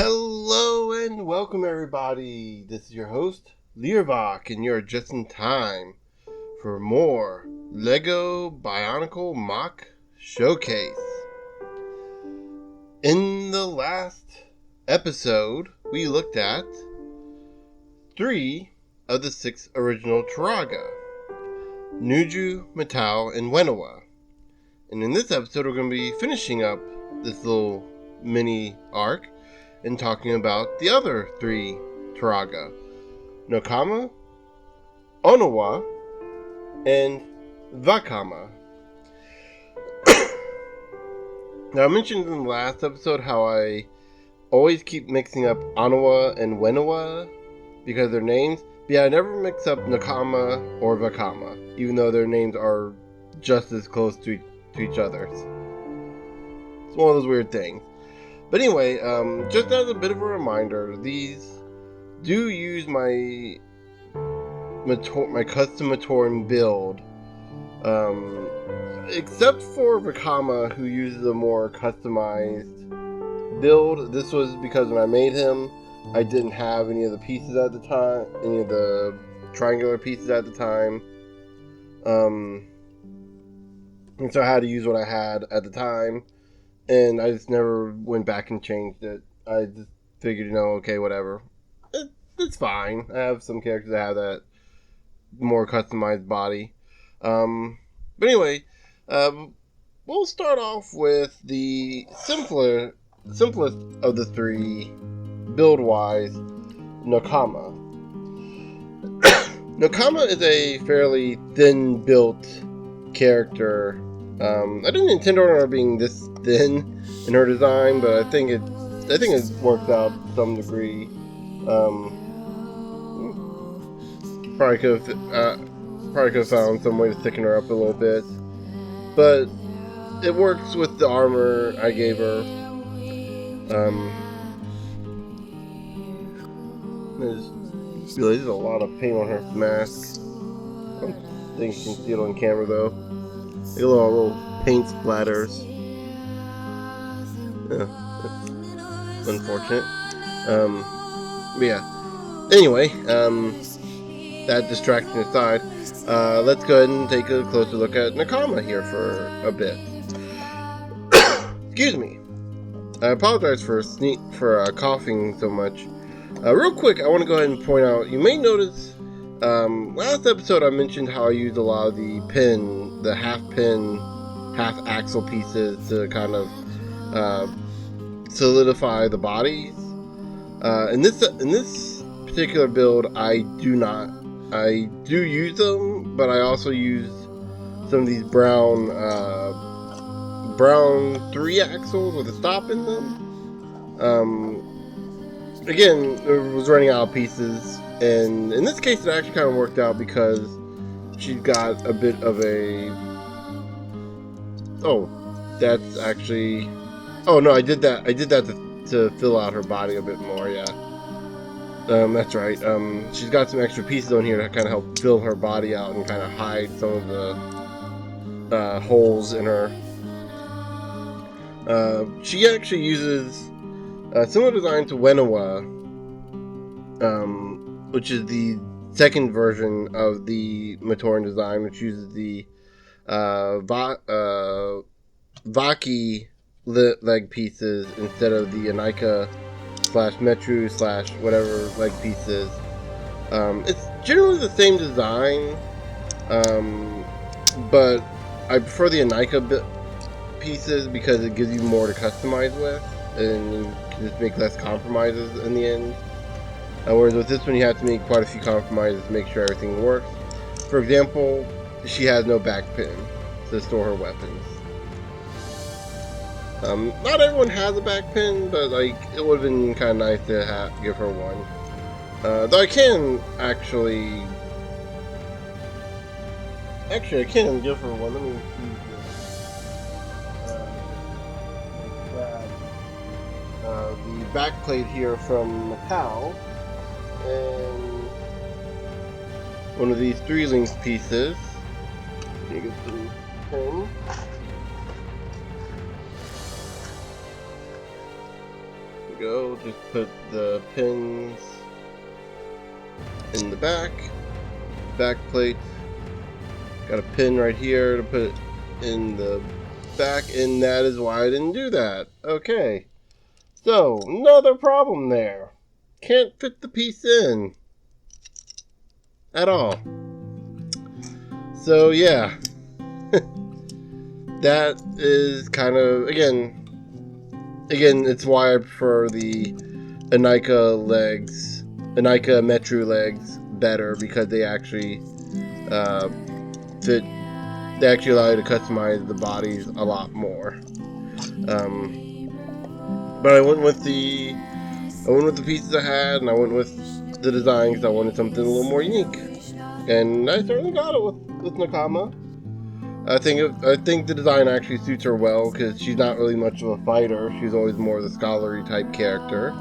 Hello and welcome everybody. This is your host, Learbach, and you're just in time for more LEGO Bionicle MOC Showcase. In the last episode, we looked at 3 of the 6 original Turaga, Nuju, Metal, and Onewa. And in this episode, we're going to be finishing up this little mini arc and talking about the other 3 Turaga, Nokama, Onewa, and Vakama. Now, I mentioned in the last episode how I always keep mixing up Onewa and Onewa because of their names. But yeah, I never mix up Nokama or Vakama, even though their names are just as close to each other. It's one of those weird things. But anyway, just as a bit of a reminder, these do use my custom Matoran build, except for Vakama, who uses a more customized build. This was because when I made him, I didn't have any of the pieces at the time, any of the triangular pieces at the time, and so I had to use what I had at the time. And I just never went back and changed it. I just figured, okay, whatever. It's fine. I have some characters that have that more customized body. But anyway, we'll start off with the simplest of the 3, build-wise, Nokama. Nokama is a fairly thin-built character. I didn't intend on her being this thin in her design, but I think it works out to some degree. Probably could have found some way to thicken her up a little bit, but it works with the armor I gave her. There's a lot of paint on her mask. I don't think you can see it on camera though. A little paint splatters. Yeah, that's unfortunate. But yeah. Anyway, that distraction aside, let's go ahead and take a closer look at Nokama here for a bit. Excuse me. I apologize for coughing so much. Real quick, I want to go ahead and point out, you may notice, last episode I mentioned how I used a lot of the half pin, half axle pieces to kind of solidify the bodies. In this particular build, I do use them, but I also use some of these brown 3 axles with a stop in them. Again, I was running out of pieces, and in this case, it actually kind of worked out because she's got a bit of a... Oh, that's actually... Oh, no, I did that to fill out her body a bit more, yeah. That's right. She's got some extra pieces on here to kind of help fill her body out and kind of hide some of the holes in her. She actually uses a similar design to Onewa, which is the second version of the Matoran design, which uses the Vaki leg pieces instead of the Anika / Metru / whatever leg pieces. It's generally the same design, but I prefer the Anika pieces because it gives you more to customize with, and you can just make less compromises in the end. Whereas with this one, you have to make quite a few compromises to make sure everything works. For example, she has no back pin to store her weapons. Not everyone has a back pin, but it would have been kind of nice to give her one. Though I can actually I can give her one. Let me see. Grab the back plate here from Metal, and one of these 3-link pieces. Let me get some pin. go. Just put the pins in the back plate. Got a pin right here to put in the back, and that is why I didn't do that. Okay, so another problem there. Can't fit the piece in at all. So yeah, that is kind of again, it's why I prefer the Anika Metru legs better, because they actually fit. They actually allow you to customize the bodies a lot more. But I went with the pieces I had, and I went with the design because I wanted something a little more unique. And I certainly got it with Nokama. I think the design actually suits her well, because she's not really much of a fighter. She's always more of the scholarly type character.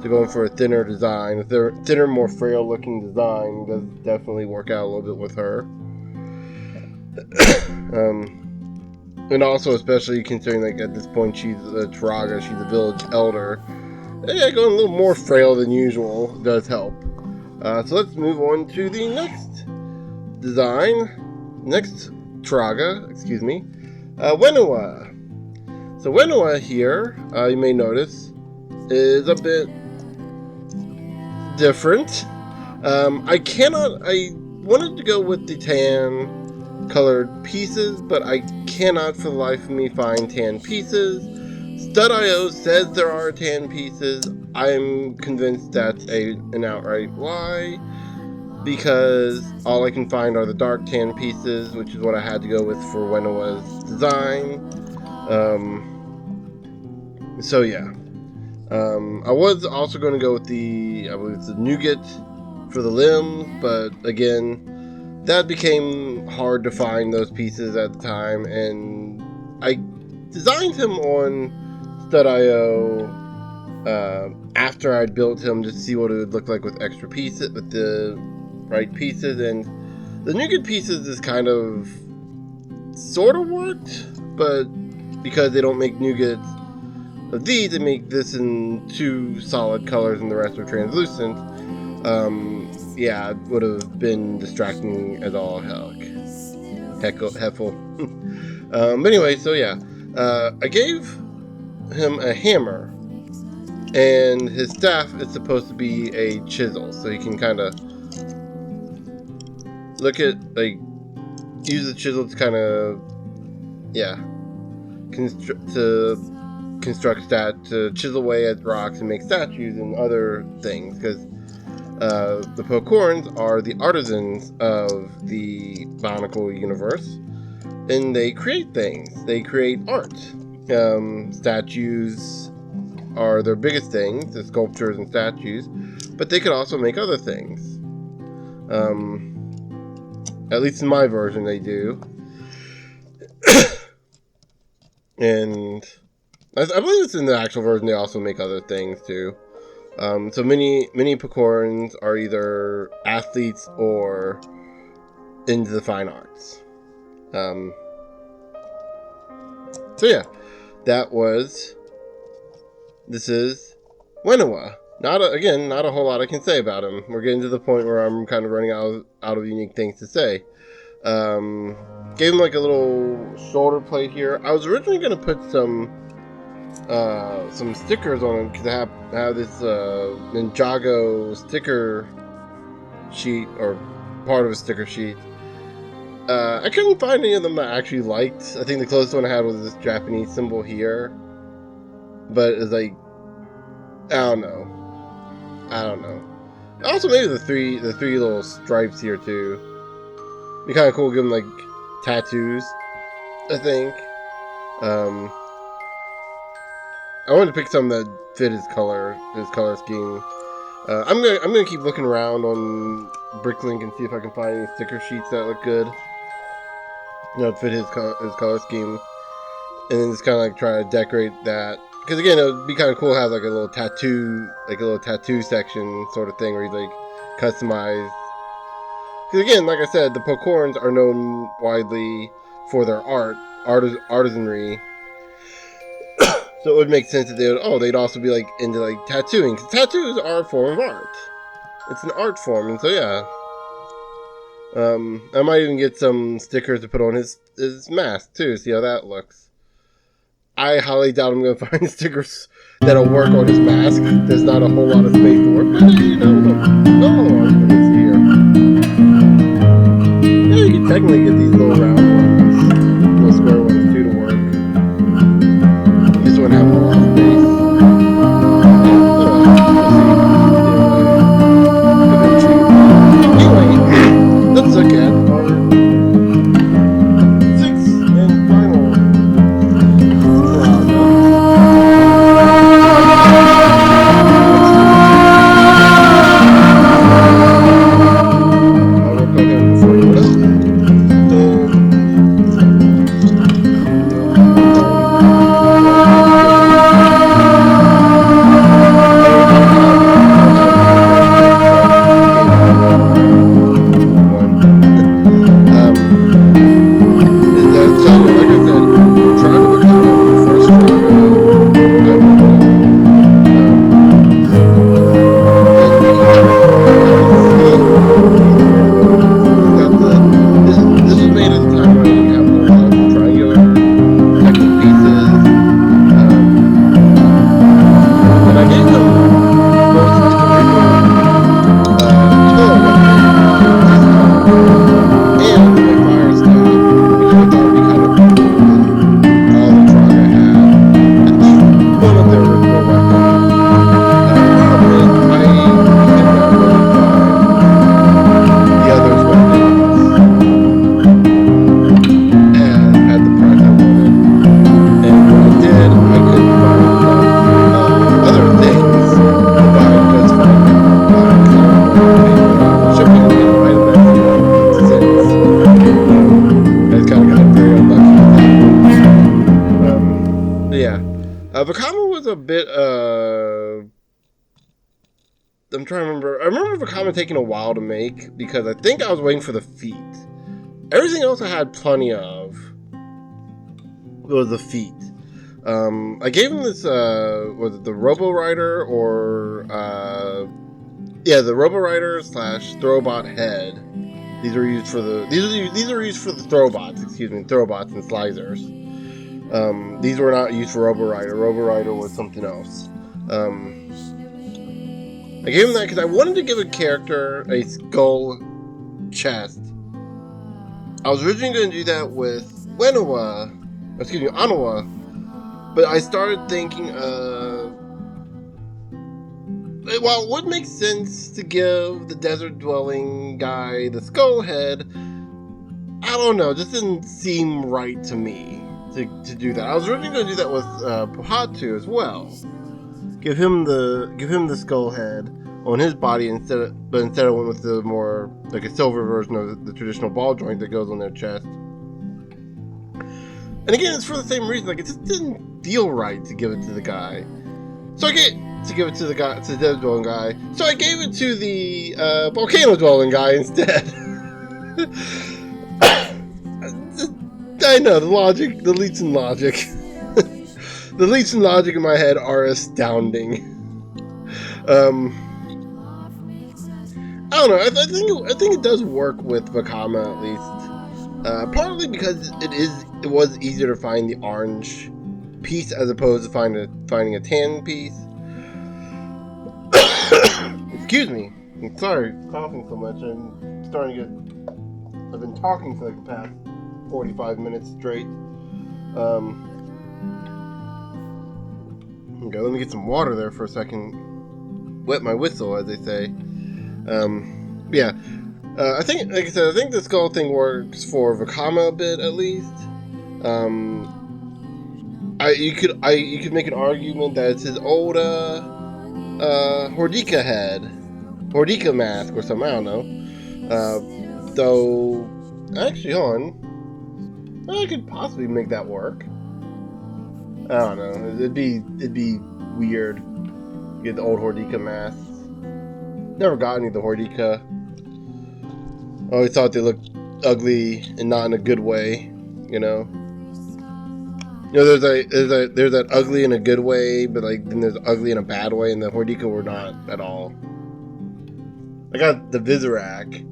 So going for a thinner design, thinner, more frail looking design does definitely work out a little bit with her. And also, especially considering like at this point she's a Turaga, she's a village elder. Yeah, going a little more frail than usual does help. So let's move on to the next design. Next Turaga, excuse me. Onewa. So Onewa here, you may notice, is a bit different. I wanted to go with the tan colored pieces, but I cannot for the life of me find tan pieces. Stud.io says there are tan pieces. I'm convinced that's an outright lie, because all I can find are the dark tan pieces, which is what I had to go with for Onewa's design. So yeah. I was also going to go with I believe it's the nougat for the limbs, but again, that became hard to find those pieces at the time, and I designed him on Stud.io after I'd built him, just to see what it would look like with extra pieces, with the right pieces, and the nougat pieces is kind of sort of worked, but because they don't make nougats of these, they make this in 2 solid colors and the rest are translucent. Yeah, it would have been distracting as all hefful. But anyway, so yeah, I gave him a hammer, and his staff is supposed to be a chisel, so he can kind of use the chisel to kind of, to chisel away at rocks and make statues and other things, because the Pokorns are the artisans of the Bionicle universe, and they create things. They create art. Statues are their biggest things, the sculptures and statues, but they could also make other things. At least in my version they do. And I believe it's in the actual version they also make other things too. So many Pokorns are either athletes or into the fine arts. So yeah, this is Onewa. Not a whole lot I can say about him. We're getting to the point where I'm kind of running out of unique things to say. Gave him like a little shoulder plate here. I was originally going to put some stickers on him, because I have this Ninjago sticker sheet, or part of a sticker sheet. I couldn't find any of them I actually liked. I think the closest one I had was this Japanese symbol here, but it's like, I don't know. Also, maybe the three little stripes here too. Be kind of cool. Give them like tattoos, I think. I wanted to pick some that fit his color scheme. I'm gonna keep looking around on Bricklink and see if I can find any sticker sheets that look good, fit his color scheme, and then just kind of like try to decorate that. Because again, it would be kind of cool to have like a little tattoo section sort of thing where he's like customized. Because again, like I said, the Pokorns are known widely for their artisanry. So it would make sense that they'd also be like into like tattooing. 'Cause tattoos are a form of art. It's an art form, and so yeah. I might even get some stickers to put on his mask too. See how that looks. I highly doubt I'm gonna find stickers that'll work on his mask. There's not a whole lot of space to work. But you know, let me see here. Yeah, you can technically get these little round ones, little square ones too to work. You just wouldn't have a lot of space. Anyway, let's look at our sixth and final Turaga. I'll work on him before you know. Vakama was a bit, I'm trying to remember. I remember Vakama taking a while to make because I think I was waiting for the feet. Everything else I had plenty of was the feet. I gave him this, was it the Robo Rider or, yeah, the Robo Rider / Throwbot head. These are used for the, these are used for the Throwbots, Throwbots and Slicers. These were not used for Robo Rider. Robo Rider was something else. I gave him that because I wanted to give a character a skull chest. I was originally going to do that with Onewa, but I started thinking, while it would make sense to give the desert dwelling guy the skull head, I don't know, it just didn't seem right to me to do that. I was originally going to do that with Pohatu as well. Give him the skull head on his body instead I went with the more like a silver version of the traditional ball joint that goes on their chest. And again, it's for the same reason. Like, it just didn't feel right to give it to the guy. So I gave it to the desert dwelling guy. So I gave it to the volcano dwelling guy instead. I know the leaps in logic. The leaps in logic in my head are astounding. I don't know. I think it does work with Vakama at least. Partly because it was easier to find the orange piece as opposed to finding a tan piece. Excuse me. I'm sorry, coughing so much. I've been talking for like the past 45 minutes straight. Okay, let me get some water there for a second. Wet my whistle, as they say. Yeah. I think, like I said, I think the skull thing works for Vakama a bit, at least. You could make an argument that it's his old Hordika head, Hordika mask or something. I don't know. Though, actually, hold on. I could possibly make that work. I don't know. It'd be weird. Get the old Hordika masks. Never got any of the Hordika. I always thought they looked ugly and not in a good way, you know. You know, there's that ugly in a good way, but like then there's ugly in a bad way, and the Hordika were not at all. I got the Visorak,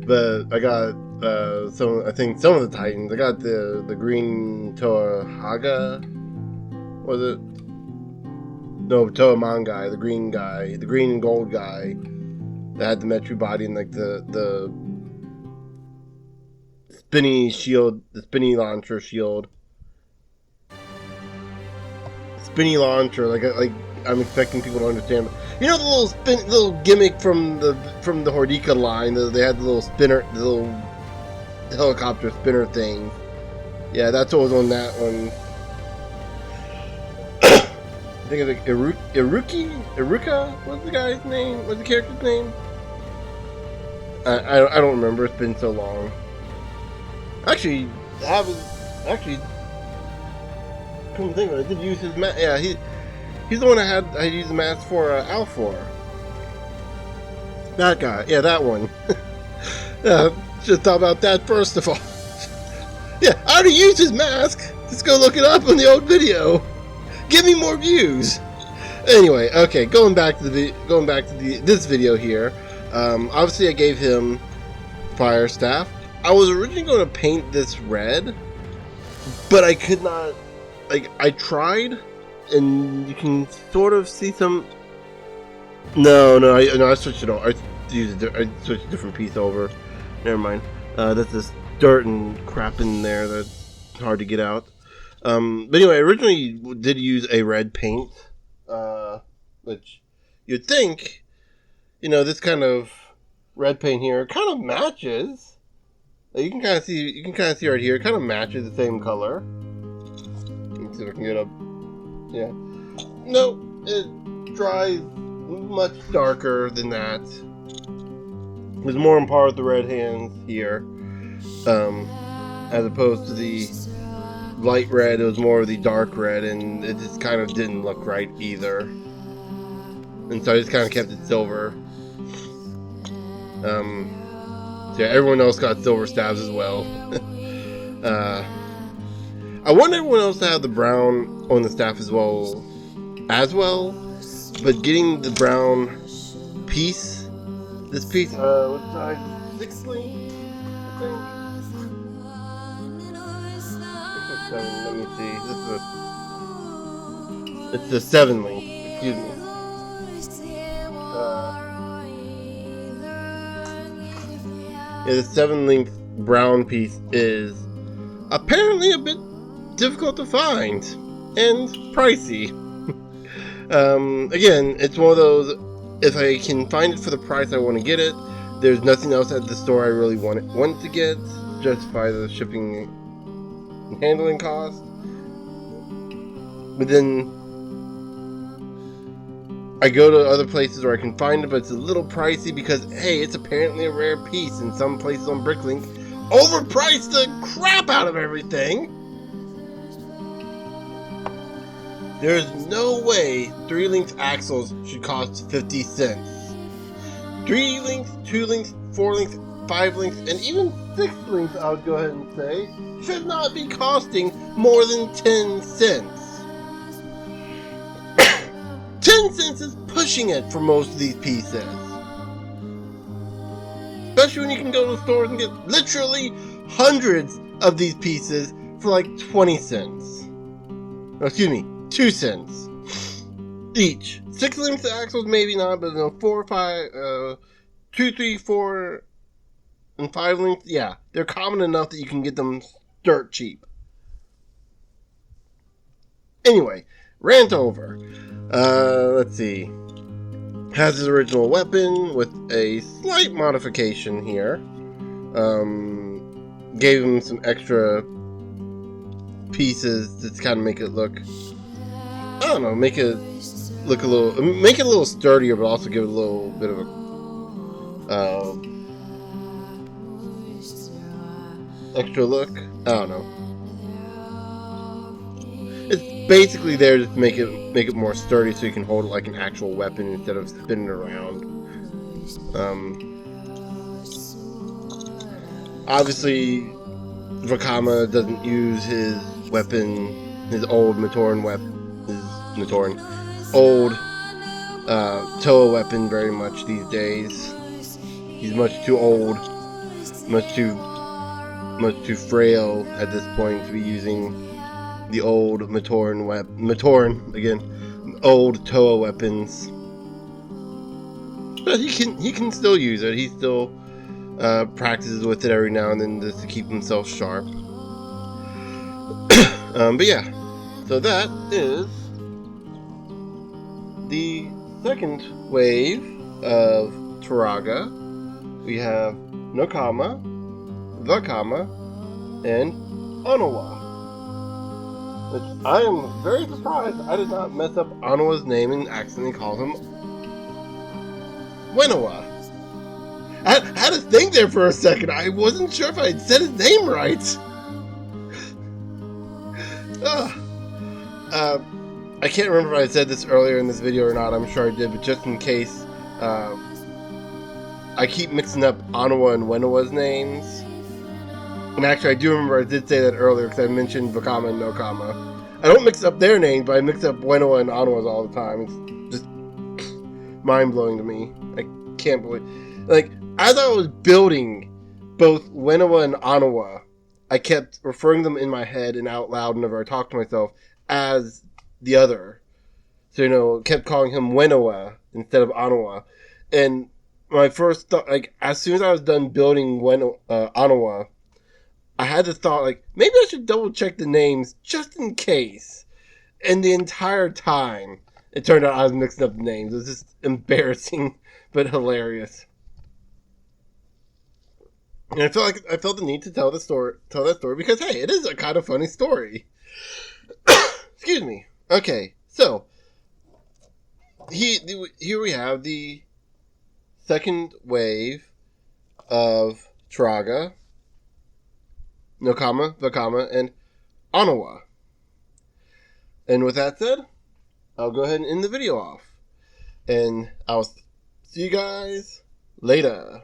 but I got I think some of the Titans. I got the green Turaga. Was it? No, Toaman guy, the green and gold guy that had the Metru body and like the spinny shield, the spinny launcher shield. Spinny launcher, like I'm expecting people to understand. You know the little gimmick from the Hordika line. They had the little spinner, the little helicopter spinner thing. Yeah, that's what was on that one. I think it's like Iruka. What's the guy's name? What's the character's name? I don't remember. It's been so long. Actually, come to think of it, I did use his mask. Yeah, he's the one I used the mask for Alfor. That guy. Yeah, that one. Just thought about that first of all. Yeah, I already used his mask. Just go look it up on the old video. Give me more views. Anyway, okay, going back to this video here. Obviously, I gave him Fire Staff. I was originally going to paint this red, but I could not. Like, I tried, and you can sort of see some. No, I switched it over. I switched a different piece over. Never mind. That's this dirt and crap in there that's hard to get out. But anyway, I originally did use a red paint, which you'd think, you know, this kind of red paint here kind of matches. You can kind of see right here. It kind of matches the same color. Let's see if I can get up. Yeah. No, it dries much darker than that. It's more on par with the red hands here, as opposed to the light red. It was more of the dark red, and it just kind of didn't look right either. And so I just kind of kept it silver. So yeah, everyone else got silver staves as well. I want everyone else to have the brown on the staff as well, but getting the brown piece, this piece, what size? 6 link, I think. 6 or 7. Let me see. It's the 7 link. Excuse me. Yeah, the 7 link brown piece is apparently a bit difficult to find and pricey. Again, it's one of those, if I can find it for the price I want to get it, there's nothing else at the store I really want to get, justify the shipping and handling cost. But then I go to other places where I can find it, but it's a little pricey because, hey, it's apparently a rare piece, and some places on Bricklink overpriced the crap out of everything. There's no way 3 links axles should cost 50 cents. 3 links, 2 links, 4 links, 5 links, and even 6 links, I would go ahead and say, should not be costing more than 10 cents. 10 cents is pushing it for most of these pieces. Especially when you can go to stores and get literally hundreds of these pieces for like 20 cents. No, excuse me, 2 cents each. 6 links axles, maybe not, but 4 or 5, 2, 3, 4, and 5 links, yeah, they're common enough that you can get them dirt cheap. Anyway, rant over. Let's see. Has his original weapon with a slight modification here. Gave him some extra pieces to kind of make it look, I don't know, make it look a little sturdier, but also give it a little bit of a extra look. I don't know. It's basically there to make it more sturdy, so you can hold it like an actual weapon instead of spinning it around. Obviously, Vakama doesn't use his weapon, his old Matoran old Toa weapon very much these days. He's much too old, much too frail at this point to be using the old Matoran again, old Toa weapons. But he can still use it. He still practices with it every now and then just to keep himself sharp. But yeah, so that is the second wave of Turaga. We have Nokama, Vakama, and Onewa. Which I am very surprised I did not mess up Onewa's name and accidentally call him Onewa. I had to think there for a second. I wasn't sure if I had said his name right. I can't remember if I said this earlier in this video or not. I'm sure I did, but just in case, I keep mixing up Onewa and Onewa's names. And actually, I do remember I did say that earlier because I mentioned Vakama and Nokama. I don't mix up their names, but I mix up Onewa and Onewa's all the time. It's just mind-blowing to me. I can't believe... Like, as I was building both Onewa and Onewa, I kept referring them in my head and out loud whenever I talked to myself as the other. So, you know, kept calling him Onewa instead of Onewa. And my first thought, like, as soon as I was done building Onewa, I had the thought, like, maybe I should double check the names just in case. And the entire time, it turned out I was mixing up the names. It was just embarrassing, but hilarious. And I felt the need to tell that story because, hey, it is a kind of funny story. Excuse me. Okay, so here we have the second wave of Turaga, Nokama, Vakama, and Onewa. And with that said, I'll go ahead and end the video off. And I'll see you guys later.